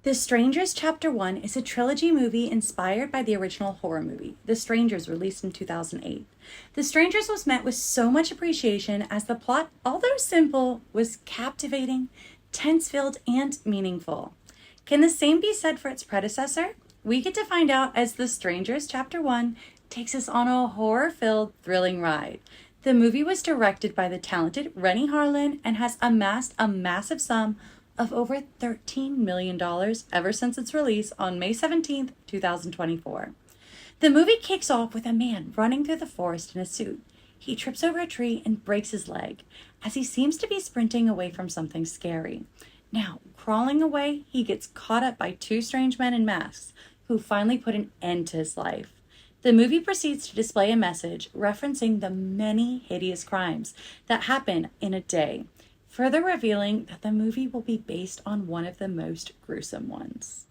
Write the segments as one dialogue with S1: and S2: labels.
S1: The Strangers Chapter 1 is a trilogy movie inspired by the original horror movie, The Strangers, released in 2008. The Strangers was met with so much appreciation as the plot, although simple, was captivating, tense-filled, and meaningful. Can the same be said for its predecessor? We get to find out as The Strangers Chapter 1 takes us on a horror-filled, thrilling ride. The movie was directed by the talented Renny Harlin and has amassed a massive sum of over $13 million ever since its release on May 17, 2024. The movie kicks off with a man running through the forest in a suit. He trips over a tree and breaks his leg, as he seems to be sprinting away from something scary. Now, crawling away, he gets caught up by two strange men in masks, who finally put an end to his life. The movie proceeds to display a message referencing the many hideous crimes that happen in a day, further revealing that the movie will be based on one of the most gruesome ones.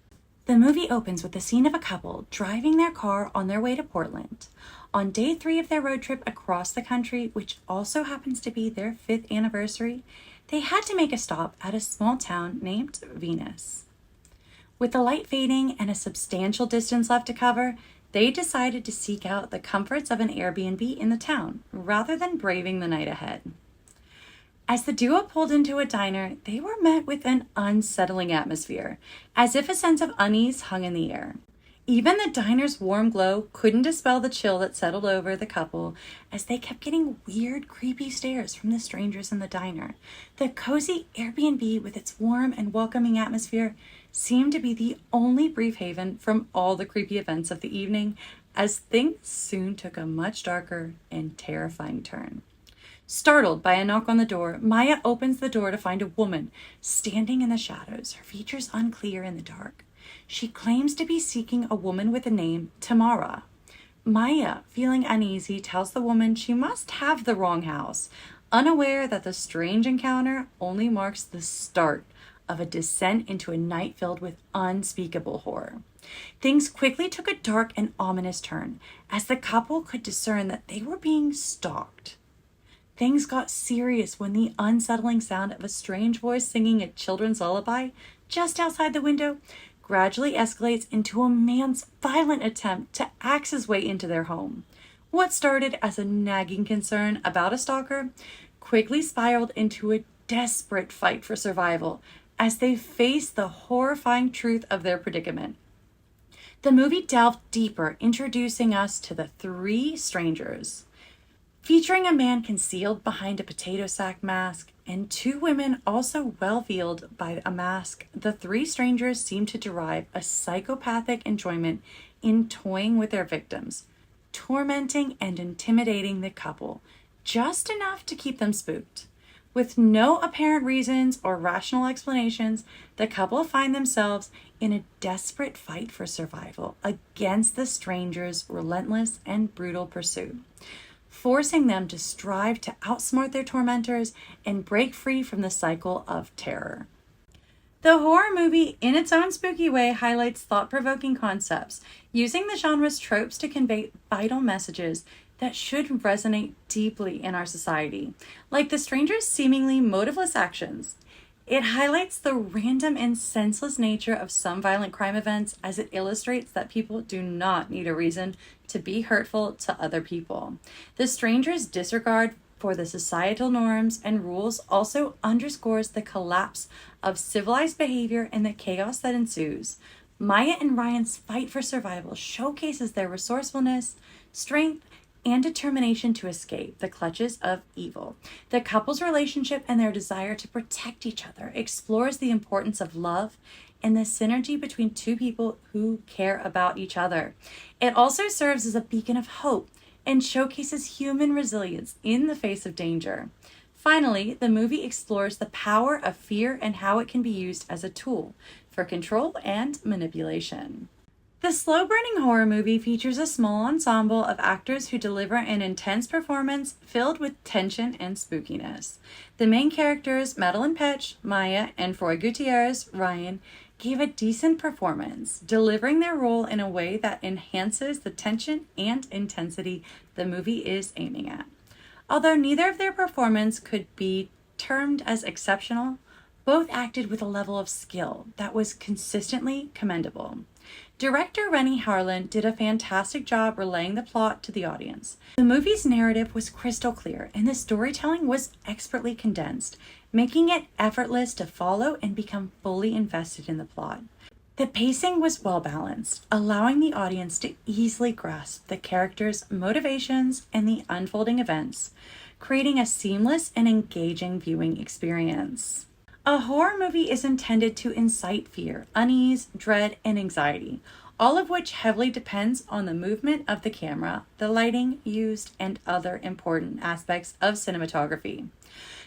S1: The movie opens with the scene of a couple driving their car on their way to Portland. On day 3 of their road trip across the country, which also happens to be their 5th anniversary, they had to make a stop at a small town named Venus. With the light fading and a substantial distance left to cover, they decided to seek out the comforts of an Airbnb in the town, rather than braving the night ahead. As the duo pulled into a diner, they were met with an unsettling atmosphere, as if a sense of unease hung in the air. Even the diner's warm glow couldn't dispel the chill that settled over the couple as they kept getting weird, creepy stares from the strangers in the diner. The cozy Airbnb with its warm and welcoming atmosphere seemed to be the only brief haven from all the creepy events of the evening, as things soon took a much darker and terrifying turn. Startled by a knock on the door, Maya opens the door to find a woman standing in the shadows, her features unclear in the dark. She claims to be seeking a woman with the name Tamara. Maya, feeling uneasy, tells the woman she must have the wrong house, unaware that the strange encounter only marks the start of a descent into a night filled with unspeakable horror. Things quickly took a dark and ominous turn, as the couple could discern that they were being stalked. Things got serious when the unsettling sound of a strange voice singing a children's lullaby just outside the window gradually escalates into a man's violent attempt to axe his way into their home. What started as a nagging concern about a stalker quickly spiraled into a desperate fight for survival as they faced the horrifying truth of their predicament. The movie delved deeper, introducing us to the 3 strangers. Featuring a man concealed behind a potato sack mask and 2 women also well veiled by a mask, the 3 strangers seem to derive a psychopathic enjoyment in toying with their victims, tormenting and intimidating the couple, just enough to keep them spooked. With no apparent reasons or rational explanations, the couple find themselves in a desperate fight for survival against the strangers' relentless and brutal pursuit, forcing them to strive to outsmart their tormentors and break free from the cycle of terror. The horror movie, in its own spooky way, highlights thought-provoking concepts, using the genre's tropes to convey vital messages that should resonate deeply in our society, like the strangers' seemingly motiveless actions. It highlights the random and senseless nature of some violent crime events, as it illustrates that people do not need a reason to be hurtful to other people. The strangers' disregard for the societal norms and rules also underscores the collapse of civilized behavior and the chaos that ensues. Maya and Ryan's fight for survival showcases their resourcefulness, strength, and determination to escape the clutches of evil. The couple's relationship and their desire to protect each other explores the importance of love and the synergy between 2 people who care about each other. It also serves as a beacon of hope and showcases human resilience in the face of danger. Finally, the movie explores the power of fear and how it can be used as a tool for control and manipulation. The slow-burning horror movie features a small ensemble of actors who deliver an intense performance filled with tension and spookiness. The main characters, Madelaine Petsch, Maya, and Froy Gutierrez, Ryan, gave a decent performance, delivering their role in a way that enhances the tension and intensity the movie is aiming at. Although neither of their performance could be termed as exceptional, Both acted with a level of skill that was consistently commendable. Director Renny Harlin did a fantastic job relaying the plot to the audience. The movie's narrative was crystal clear, and the storytelling was expertly condensed, making it effortless to follow and become fully invested in the plot. The pacing was well balanced, allowing the audience to easily grasp the characters' motivations and the unfolding events, creating a seamless and engaging viewing experience. A horror movie is intended to incite fear, unease, dread, and anxiety, all of which heavily depends on the movement of the camera, the lighting used, and other important aspects of cinematography.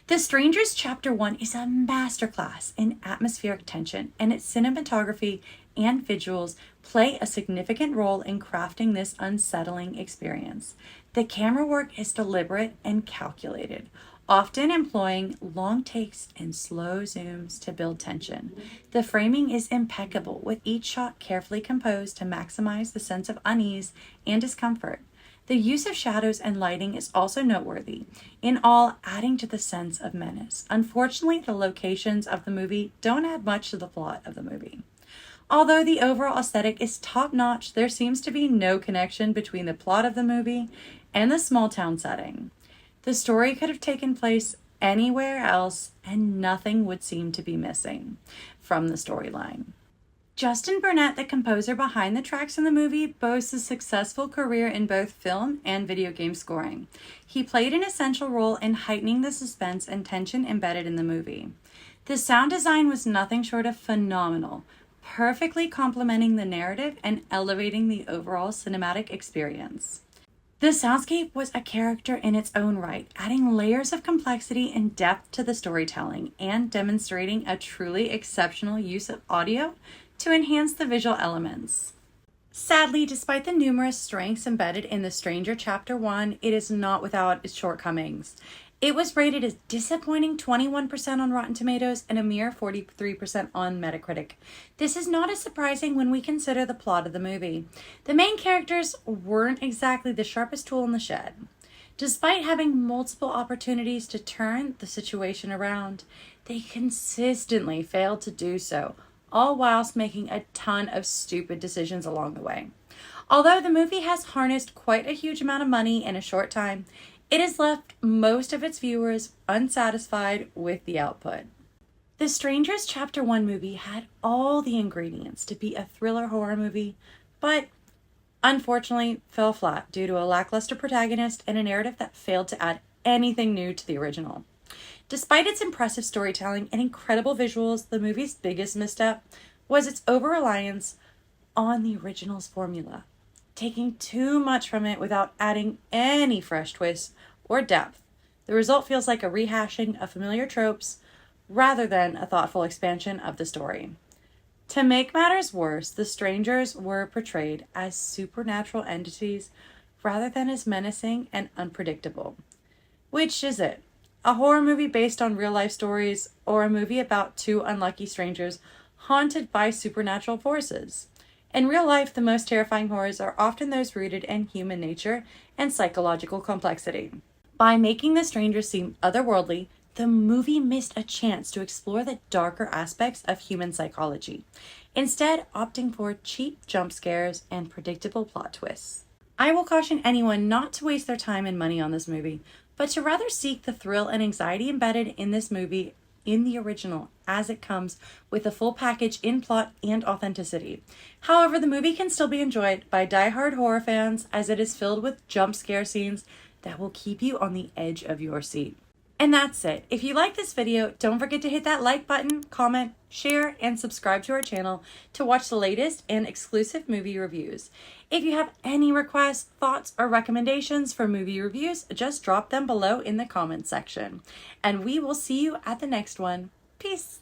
S1: The Strangers Chapter 1 is a masterclass in atmospheric tension, and its cinematography and visuals play a significant role in crafting this unsettling experience. The camera work is deliberate and calculated, often employing long takes and slow zooms to build tension. The framing is impeccable, with each shot carefully composed to maximize the sense of unease and discomfort. The use of shadows and lighting is also noteworthy, in all adding to the sense of menace. Unfortunately, the locations of the movie don't add much to the plot of the movie. Although the overall aesthetic is top-notch, there seems to be no connection between the plot of the movie and the small-town setting. The story could have taken place anywhere else, and nothing would seem to be missing from the storyline. Justin Burnett, the composer behind the tracks in the movie, boasts a successful career in both film and video game scoring. He played an essential role in heightening the suspense and tension embedded in the movie. The sound design was nothing short of phenomenal, perfectly complementing the narrative and elevating the overall cinematic experience. The soundscape was a character in its own right, adding layers of complexity and depth to the storytelling and demonstrating a truly exceptional use of audio to enhance the visual elements. Sadly, despite the numerous strengths embedded in The Stranger Chapter 1, it is not without its shortcomings. It was rated as disappointing 21% on Rotten Tomatoes and a mere 43% on Metacritic. This is not as surprising when we consider the plot of the movie. The main characters weren't exactly the sharpest tool in the shed. Despite having multiple opportunities to turn the situation around, they consistently failed to do so, all whilst making a ton of stupid decisions along the way. Although the movie has harnessed quite a huge amount of money in a short time, it has left most of its viewers unsatisfied with the output. The Strangers Chapter 1 movie had all the ingredients to be a thriller horror movie, but unfortunately fell flat due to a lackluster protagonist and a narrative that failed to add anything new to the original. Despite its impressive storytelling and incredible visuals, the movie's biggest misstep was its over-reliance on the original's formula, taking too much from it without adding any fresh twists or depth. The result feels like a rehashing of familiar tropes rather than a thoughtful expansion of the story. To make matters worse, the strangers were portrayed as supernatural entities rather than as menacing and unpredictable. Which is it? A horror movie based on real-life stories, or a movie about two unlucky strangers haunted by supernatural forces? In real life, the most terrifying horrors are often those rooted in human nature and psychological complexity. By making the strangers seem otherworldly, the movie missed a chance to explore the darker aspects of human psychology, instead opting for cheap jump scares and predictable plot twists. I will caution anyone not to waste their time and money on this movie, but to rather seek the thrill and anxiety embedded in this movie in the original, as it comes with a full package in plot and authenticity. However, the movie can still be enjoyed by die-hard horror fans, as it is filled with jump scare scenes that will keep you on the edge of your seat. And that's it. If you like this video, don't forget to hit that like button, comment, share, and subscribe to our channel to watch the latest and exclusive movie reviews. If you have any requests, thoughts, or recommendations for movie reviews, just drop them below in the comments section. And we will see you at the next one. Peace.